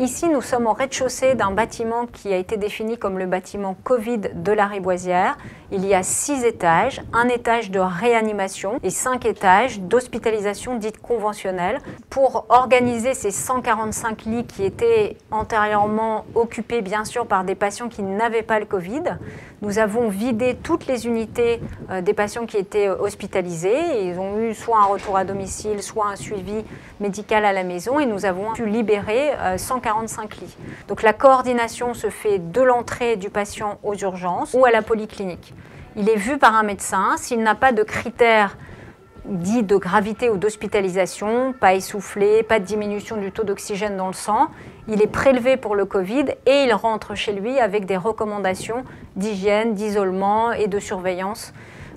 Ici, nous sommes au rez-de-chaussée d'un bâtiment qui a été défini comme le bâtiment Covid de la Riboisière. Il y a 6 étages, un étage de réanimation et 5 étages d'hospitalisation dite conventionnelle. Pour organiser ces 145 lits qui étaient antérieurement occupés bien sûr par des patients qui n'avaient pas le Covid, nous avons vidé toutes les unités des patients qui étaient hospitalisés. Ils ont eu soit un retour à domicile, soit un suivi médical à la maison et nous avons pu libérer 145 lits. Donc la coordination se fait de l'entrée du patient aux urgences ou à la polyclinique. Il est vu par un médecin. S'il n'a pas de critères dits de gravité ou d'hospitalisation, pas essoufflé, pas de diminution du taux d'oxygène dans le sang, il est prélevé pour le Covid et il rentre chez lui avec des recommandations d'hygiène, d'isolement et de surveillance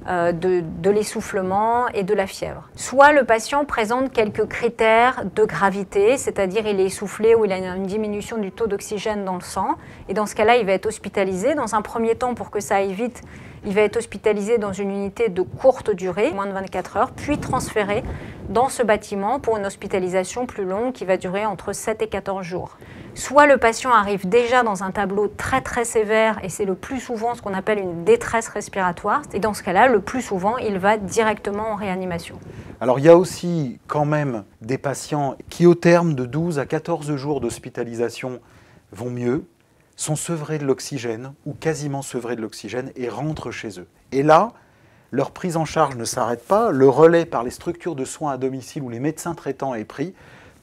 de l'essoufflement et de la fièvre. Soit le patient présente quelques critères de gravité, c'est-à-dire il est essoufflé ou il a une diminution du taux d'oxygène dans le sang, et dans ce cas-là, il va être hospitalisé. Dans un premier temps, pour que ça aille vite, il va être hospitalisé dans une unité de courte durée, moins de 24 heures, puis transféré dans ce bâtiment pour une hospitalisation plus longue qui va durer entre 7 et 14 jours. Soit le patient arrive déjà dans un tableau très sévère et c'est le plus souvent ce qu'on appelle une détresse respiratoire. Et dans ce cas-là, le plus souvent, il va directement en réanimation. Alors il y a aussi quand même des patients qui au terme de 12 à 14 jours d'hospitalisation vont mieux, sont sevrés de l'oxygène ou quasiment sevrés de l'oxygène et rentrent chez eux. Et là, leur prise en charge ne s'arrête pas, le relais par les structures de soins à domicile où les médecins traitants est pris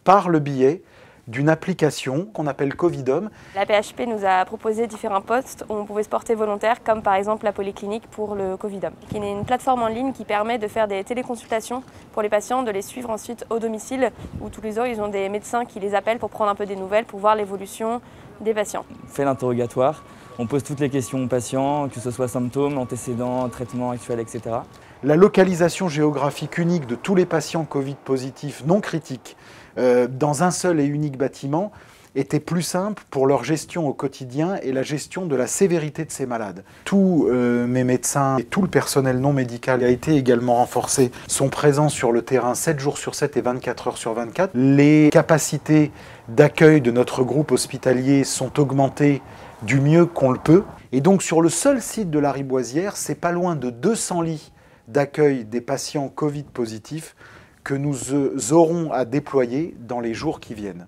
par le biais d'une application qu'on appelle Covidom. La PHP nous a proposé différents postes où on pouvait se porter volontaire, comme par exemple la polyclinique pour le Covidom, qui est une plateforme en ligne qui permet de faire des téléconsultations pour les patients, de les suivre ensuite au domicile, où tous les heures ils ont des médecins qui les appellent pour prendre un peu des nouvelles, pour voir l'évolution des patients. On fait l'interrogatoire, on pose toutes les questions aux patients, que ce soit symptômes, antécédents, traitements actuels, etc. La localisation géographique unique de tous les patients Covid positifs non critiques dans un seul et unique bâtiment était plus simple pour leur gestion au quotidien et la gestion de la sévérité de ces malades. Tous mes médecins et tout le personnel non médical a été également renforcé, sont présents sur le terrain 7 jours sur 7 et 24 heures sur 24. Les capacités d'accueil de notre groupe hospitalier sont augmentées du mieux qu'on le peut. Et donc sur le seul site de la Riboisière, c'est pas loin de 200 lits d'accueil des patients Covid positifs que nous aurons à déployer dans les jours qui viennent.